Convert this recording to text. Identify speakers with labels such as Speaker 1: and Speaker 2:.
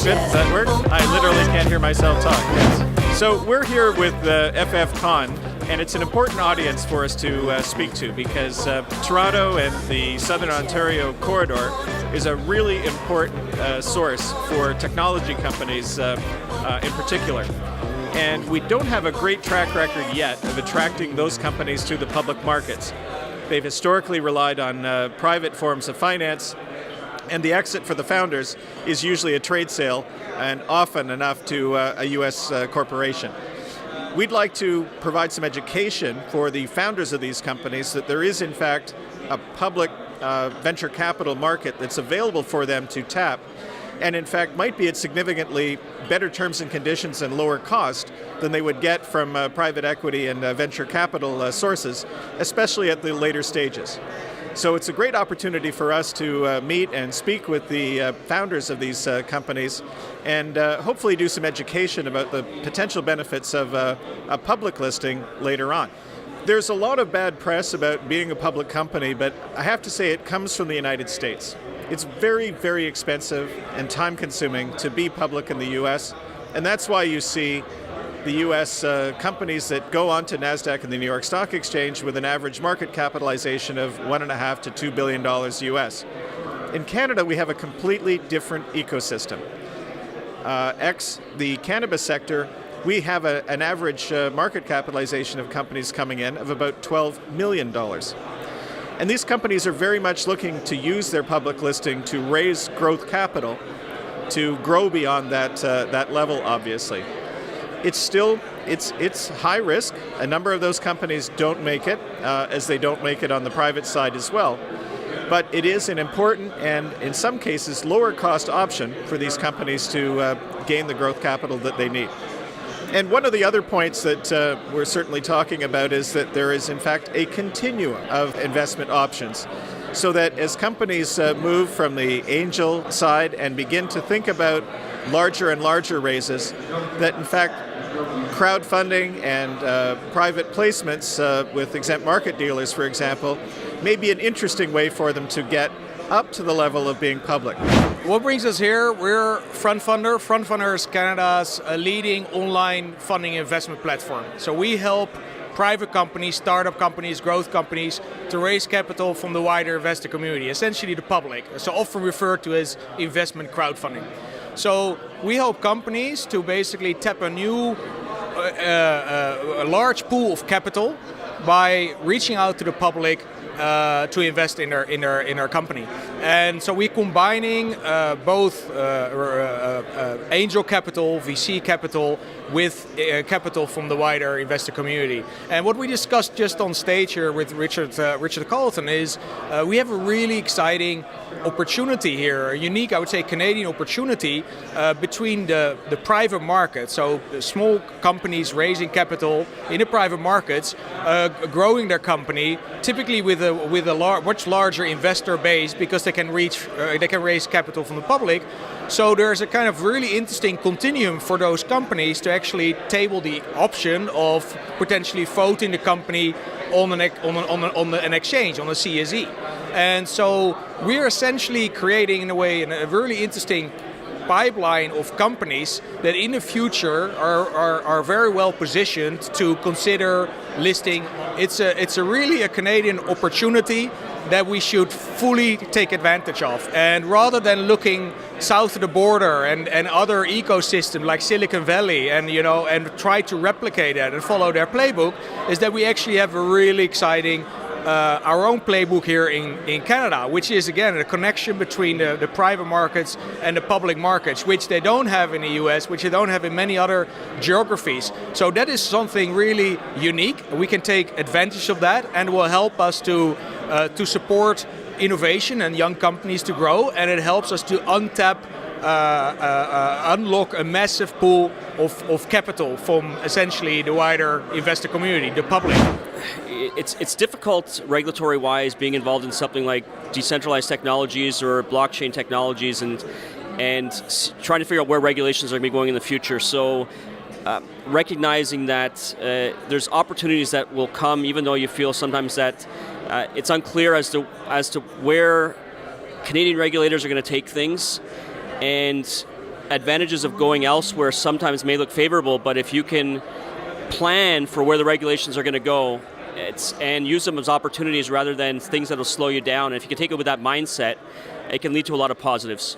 Speaker 1: good. Does that work? I literally can't hear myself talk. Yes. So we're here with FFCon, and it's an important audience for us to speak to because Toronto and the Southern Ontario corridor is a really important source for technology companies in particular. And we don't have a great track record yet of attracting those companies to the public markets. They've historically relied on private forms of finance, and the exit for the founders is usually a trade sale and often enough to a US corporation. We'd like to provide some education for the founders of these companies that there is in fact a public venture capital market that's available for them to tap, and in fact might be at significantly better terms and conditions and lower cost than they would get from private equity and venture capital sources, especially at the later stages. So it's a great opportunity for us to meet and speak with the founders of these companies and hopefully do some education about the potential benefits of a public listing later on. There's a lot of bad press about being a public company, but I have to say it comes from the United States. It's very, very expensive and time-consuming to be public in the US, and that's why you see the US companies that go onto NASDAQ and the New York Stock Exchange with an average market capitalization of $1.5 to $2 billion US. In Canada, we have a completely different ecosystem. The cannabis sector, we have an average market capitalization of companies coming in of about $12 million. And these companies are very much looking to use their public listing to raise growth capital to grow beyond that level, obviously. It's high risk. A number of those companies don't make it, as they don't make it on the private side as well. But it is an important and, in some cases, lower cost option for these companies to gain the growth capital that they need. And one of the other points that we're certainly talking about is that there is, in fact, a continuum of investment options, so that as companies move from the angel side and begin to think about larger and larger raises, that in fact crowdfunding and private placements with exempt market dealers, for example, may be an interesting way for them to get up to the level of being public.
Speaker 2: What brings us here? We're FrontFundr. FrontFundr is Canada's leading online funding investment platform. So we help private companies, startup companies, growth companies to raise capital from the wider investor community, essentially the public, so often referred to as investment crowdfunding. So we help companies to basically tap a new, a large pool of capital by reaching out to the public to invest in their company. And so we're combining both angel capital, VC capital, with capital from the wider investor community. And what we discussed just on stage here with Richard Carleton is we have a really exciting opportunity here, a unique, I would say, Canadian opportunity between the private market, so small companies raising capital in the private markets, growing their company, typically with a much larger investor base because they can raise capital from the public. So there's a kind of really interesting continuum for those companies to actually table the option of potentially voting the company on an exchange, on a CSE. And so we're essentially creating, in a way, a really interesting pipeline of companies that in the future are very well positioned to consider listing. It's really a Canadian opportunity that we should fully take advantage of. And rather than looking south of the border and other ecosystems like Silicon Valley and try to replicate that and follow their playbook, is that we actually have a really exciting our own playbook here in Canada, which is again a connection between the private markets and the public markets, which they don't have in the US, which they don't have in many other geographies. So that is something really unique. We can take advantage of that, and will help us to support innovation and young companies to grow, and it helps us to unlock a massive pool of capital from essentially the wider investor community, the public.
Speaker 3: It's difficult regulatory-wise being involved in something like decentralized technologies or blockchain technologies, and trying to figure out where regulations are going to be going in the future. So recognizing that there's opportunities that will come, even though you feel sometimes that it's unclear as to where Canadian regulators are going to take things, and advantages of going elsewhere sometimes may look favorable, but if you can plan for where the regulations are going to go and use them as opportunities rather than things that will slow you down, and if you can take it with that mindset, it can lead to a lot of positives.